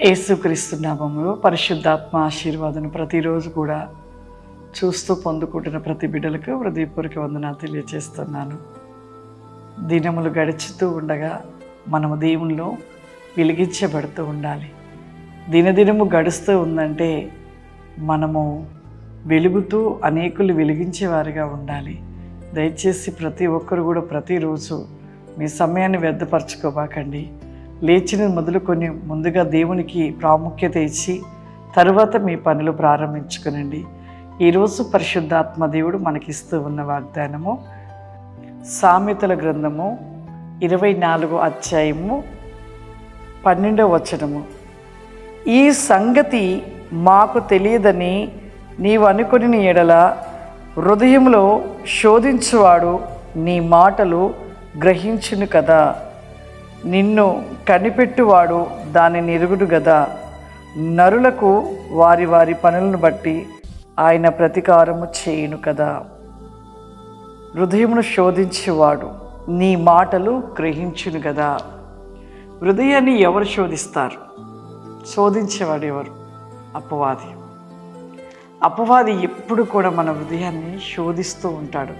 యేసుక్రీస్తు నామములో పరిశుద్ధాత్మ ఆశీర్వాదం ప్రతిరోజు కూడా చూస్తూ పొందుకుంటున్న ప్రతి బిడ్డలకు హృదయపూర్వక వందనాలు తెలియజేస్తున్నాను. దినములు గడుచుతూ ఉండగా మనము దేవునిలో వెలిగించబడుతూ ఉండాలి. దినదినము గడుస్తూ ఉందంటే మనము వెలుగుతూ అనేకులు వెలిగించేవారిగా ఉండాలి. దయచేసి ప్రతి ఒక్కరు కూడా ప్రతిరోజు మీ సమయాన్ని వ్యర్థపరచుకోబాకండి. లేచిన మొదలుకొని ముందుగా దేవునికి ప్రాముఖ్యత ఇచ్చి తరువాత మీ పనులు ప్రారంభించుకునండి. ఈరోజు పరిశుద్ధాత్మ దేవుడు మనకిస్తూ ఉన్న వాగ్దానము సామెతల గ్రంథము 24వ అధ్యాయము 12వ వచనము. ఈ సంగతి మాకు తెలియదని నీవు అనుకొని ఎడల హృదయంలో శోధించువాడు నీ మాటలు గ్రహించును కదా. నిన్ను కనిపెట్టువాడు దానిని ఎరుగుడు గదా. నరులకు వారి వారి పనులను బట్టి ఆయన ప్రతీకారము చేయును కదా. హృదయమును శోధించేవాడు నీ మాటలు గ్రహించును కదా. హృదయాన్ని ఎవరు శోధిస్తారు? శోధించేవాడు ఎవరు? అపవాది. అపవాది ఎప్పుడు కూడా మన హృదయాన్ని శోధిస్తూ ఉంటాడు.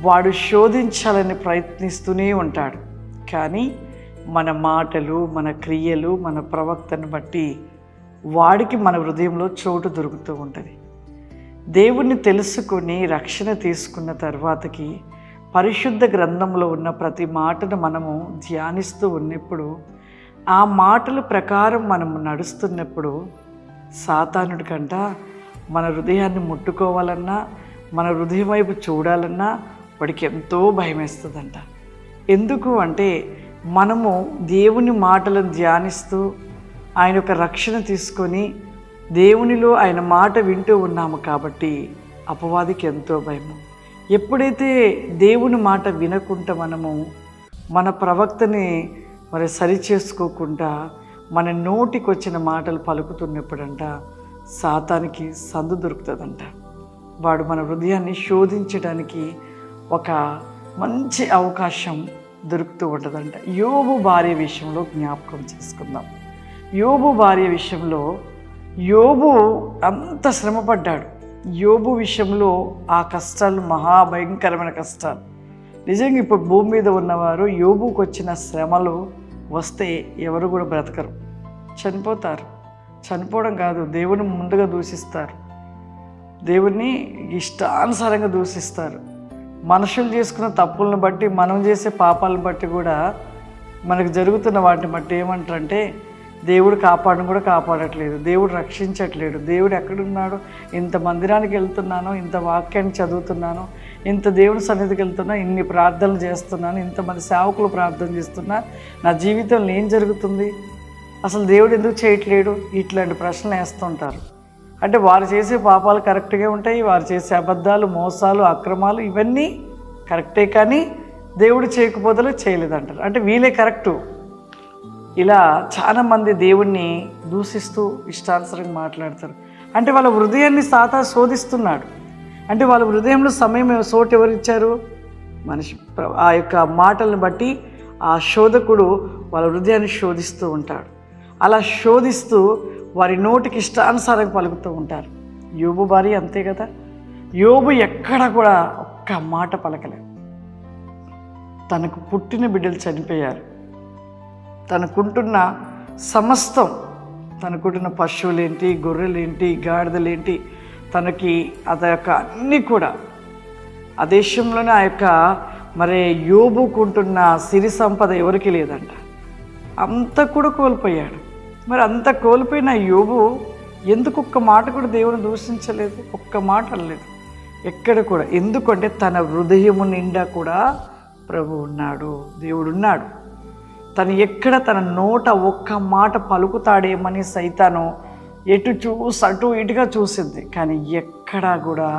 వాడు శోధించాలని ప్రయత్నిస్తూనే ఉంటాడు. కానీ మన మాటలు, మన క్రియలు, మన ప్రవక్తను బట్టి వాడికి మన హృదయంలో చోటు దొరుకుతూ ఉంటుంది. దేవుణ్ణి తెలుసుకొని రక్షణ తీసుకున్న తర్వాతకి పరిశుద్ధ గ్రంథంలో ఉన్న ప్రతి మాటను మనము ధ్యానిస్తూ ఉన్నప్పుడు, ఆ మాటల ప్రకారం మనము నడుస్తున్నప్పుడు సాతానుడి కంట మన హృదయాన్ని ముట్టుకోవాలన్నా, మన హృదయం వైపు చూడాలన్నా వాడికి ఎంతో భయం వేస్తుందంట. ఎందుకు అంటే మనము దేవుని మాటలను ధ్యానిస్తూ ఆయన యొక్క రక్షణ తీసుకొని దేవునిలో ఆయన మాట వింటూ ఉన్నాము కాబట్టి అపవాదికి ఎంతో భయము. ఎప్పుడైతే దేవుని మాట వినకుండా మనము మన ప్రవక్తని సరి చేసుకోకుండా మన నోటికి వచ్చిన మాటలు పలుకుతున్నప్పుడంట సాతానికి సందు దొరుకుతుందంట. వాడు మన హృదయాన్ని శోధించడానికి ఒక మంచి అవకాశం దొరుకుతూ ఉంటుందంట. యోబు భార్య విషయంలో జ్ఞాపకం చేసుకుందాం. యోబు భార్య విషయంలో యోబు అంత శ్రమపడ్డాడు. యోబు విషయంలో ఆ కష్టాలు మహాభయంకరమైన కష్టాలు. నిజంగా ఇప్పుడు భూమి మీద ఉన్నవారు యోబుకు వచ్చిన శ్రమలు వస్తే ఎవరు కూడా బ్రతకరు, చనిపోతారు. చనిపోవడం కాదు, దేవుని ముందుగా దూషిస్తారు, దేవుణ్ణి ఇష్టానుసారంగా దూషిస్తారు. మనుషులు చేసుకున్న తప్పులను బట్టి, మనం చేసే పాపాలను బట్టి కూడా మనకు జరుగుతున్న వాటిని బట్టి ఏమంటారంటే దేవుడు కాపాడను కూడా కాపాడట్లేదు, దేవుడు రక్షించట్లేడు, దేవుడు ఎక్కడున్నాడు? ఇంత మందిరానికి వెళ్తున్నాను, ఇంత వాక్యాన్ని చదువుతున్నాను, ఇంత దేవుని సన్నిధికి వెళ్తున్నా, ఇన్ని ప్రార్థనలు చేస్తున్నాను, ఇంతమంది సేవకులు ప్రార్థన చేస్తున్నా, నా జీవితంలో ఏం జరుగుతుంది? అసలు దేవుడు ఎందుకు చేయట్లేడు? ఇట్లాంటి ప్రశ్నలు వేస్తుంటారు. అంటే వారు చేసే పాపాలు కరెక్ట్గా ఉంటాయి, వారు చేసే అబద్ధాలు, మోసాలు, అక్రమాలు ఇవన్నీ కరెక్టే, కానీ దేవుడు చేయకపోతే చేయలేదంటారు. అంటే వీళ్ళే కరెక్టు. ఇలా చాలామంది దేవుణ్ణి దూషిస్తూ ఇష్టానుసరంగా మాట్లాడతారు. అంటే వాళ్ళ హృదయాన్ని సాతాను శోధిస్తున్నాడు. అంటే వాళ్ళ హృదయంలో సమయం చోటు ఎవరిచ్చారు? మనిషి. ఆ యొక్క మాటలను బట్టి ఆ శోధకుడు వాళ్ళ హృదయాన్ని శోధిస్తూ ఉంటాడు. అలా శోధిస్తూ వారి నోటికి ఇష్టానుసారంగా పలుకుతూ ఉంటారు. యోబు భార్య అంతే కదా. యోబు ఎక్కడ కూడా ఒక్క మాట పలకలేదు. తనకు పుట్టిన బిడ్డలు చనిపోయారు, తనకుంటున్న సమస్తం, తనకుంటున్న పశువులేంటి, గొర్రెలేంటి, గాడిదలేంటి, తనకి అతని యొక్క అన్నీ కూడా ఆ దేశంలోనే ఆ యొక్క యోబుకుంటున్న సిరి సంపద ఎవరికి లేదంట. అంతా కూడా కోల్పోయాడు. మరి అంత కోల్పోయిన యోబు ఎందుకు ఒక్క మాట కూడా దేవుని దూషించలేదు? ఒక్క మాట అనలేదు ఎక్కడ కూడా. ఎందుకంటే తన హృదయము నిండా కూడా ప్రభు ఉన్నాడు, దేవుడు ఉన్నాడు. తను ఎక్కడ తన నోట ఒక్క మాట పలుకుతాడేమని సైతాను అటు ఇటుగా చూసింది, కానీ ఎక్కడా కూడా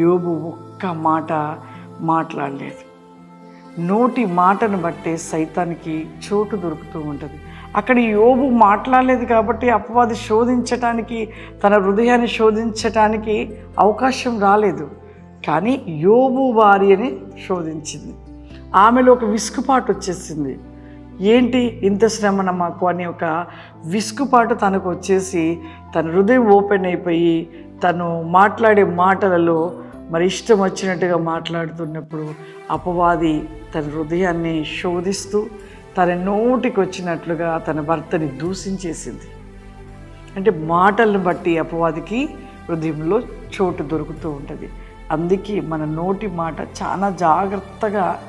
యోబు ఒక్క మాట మాట్లాడలేదు. నోటి మాటను బట్టే సైతానికి చోటు దొరుకుతూ ఉంటుంది. అక్కడ యోబు మాట్లాడలేదు కాబట్టి అపవాది శోధించటానికి, తన హృదయాన్ని శోధించటానికి అవకాశం రాలేదు. కానీ యోబు భార్యని శోధించింది. ఆమెలో ఒక విసుగుపాటు వచ్చేసింది. ఏంటి ఇంత శ్రమన మాకు అని ఒక విసుగుపాటు తనకు వచ్చేసి తన హృదయం ఓపెన్ అయిపోయి తను మాట్లాడే మాటలలో మరి ఇష్టం వచ్చినట్టుగా మాట్లాడుతున్నప్పుడు అపవాది తన హృదయాన్ని శోధిస్తూ తన నోటికి వచ్చినట్లుగా తన భర్తని దూషించేసింది. అంటే మాటలను బట్టి అపవాదికి హృదయంలో చోటు దొరుకుతూ ఉంటుంది. అందుకే మన నోటి మాట చాలా జాగ్రత్తగా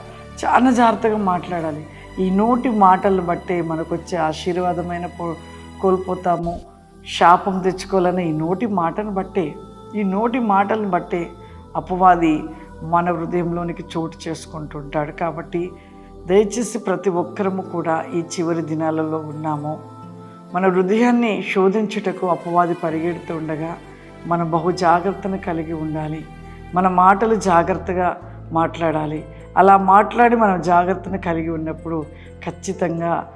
మాట్లాడాలి. ఈ నోటి మాటలను బట్టే మనకు వచ్చే ఆశీర్వాదమైన కోల్పోతాము, శాపం తెచ్చుకోవాలని ఈ నోటి మాటలను బట్టే అపవాది మన హృదయంలోనికి చోటు చేసుకుంటుంటాడు. కాబట్టి దయచేసి ప్రతి ఒక్కరము కూడా ఈ చివరి దినాలలో ఉన్నాము. మన హృదయాన్ని శోధించుటకు అపవాది పరిగెడుతూ ఉండగా మనం బహు జాగ్రత్తను కలిగి ఉండాలి. మన మాటలు జాగ్రత్తగా మాట్లాడాలి. అలా మాట్లాడి మనం జాగ్రత్తను కలిగి ఉన్నప్పుడు ఖచ్చితంగా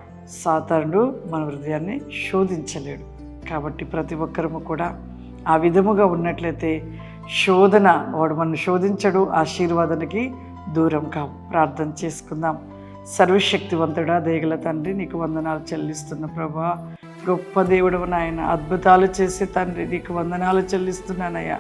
సాతానుడు మన హృదయాన్ని శోధించలేడు. కాబట్టి ప్రతి ఒక్కరము కూడా ఆ విధముగా ఉన్నట్లయితే వాడు మనల్ని శోధించడు, ఆశీర్వాదానికి దూరం కావు. ప్రార్థన చేసుకుందాం. సర్వశక్తివంతుడా, దయగల తండ్రి, నీకు వందనాలు చెల్లిస్తున్న ప్రభా. గొప్ప దేవుడు నాయన, అద్భుతాలు చేసే తండ్రి, నీకు వందనాలు చెల్లిస్తున్నానయ్యా.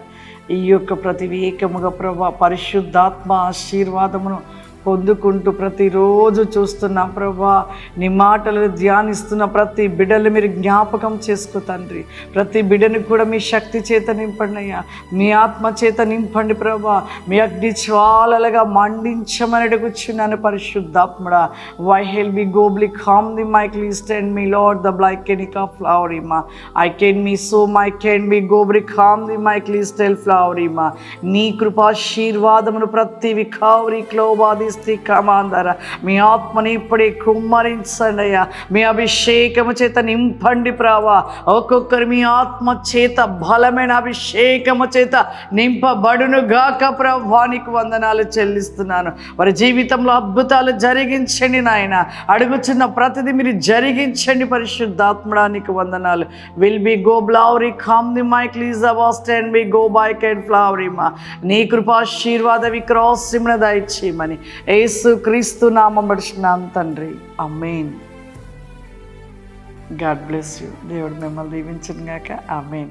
ఈ యొక్క ప్రతివేకముగా ప్రభా పరిశుద్ధాత్మ ఆశీర్వాదమును పొందుకుంటూ ప్రతిరోజు చూస్తున్నాం ప్రభా. నీ మాటలను ధ్యానిస్తున్న ప్రతి బిడ్డలు మీరు జ్ఞాపకం చేసుకో తండ్రి. ప్రతి బిడ్డని కూడా మీ శక్తి చేత నింపండి అయ్యా, మీ ఆత్మ చేత నింపండి ప్రభా. మీ అగ్ని జ్వాలలుగా మండించమని కూర్చున్నాను పరిశుద్ధాత్మడా. వై హెల్ బి గోబ్లీ come the my Christ and me Lord the బ్లైక్ కెనికా ఫ్లవరిమా I can me so my can be గోబ్లీ కామ్ ది మై క్లీస్టెల్ ఫ్లవరిమా. నీ కృపాశీర్వాదమును ప్రతి వికావరి క్లోబాది కమాందర మీ ఆత్మని ఇప్పుడే కుమ్మరించండి అయ్యా. మీ అభిషేకము చేత నింపండి ప్రభా. ఒక్కొక్కరు మీ ఆత్మ చేత బలమైన అభిషేకము చేత నింపబడును గాక ప్రభా. నీకు వందనాలు చెల్లిస్తున్నాను. వారి జీవితంలో అద్భుతాలు జరిగించండి నాయన. అడుగుచున్న ప్రతిదీ మీరు జరిగించండి పరిశుద్ధాత్మడా. నీకు వందనాలు. విల్ బి గో బ్లౌరీ కామ్ ది మైక్ లీజ్ అవాస్ట్ and be go bike and ఫ్లవరిమా. నీ కృపాశీర్వాద విక్రాసిమున దయచేయమని యేసు క్రీస్తు నామం పడుచున్నాం తండ్రి. ఆమేన్. God bless you. దేవుడు మిమ్మల్ని దీవించును గాక. ఆమేన్.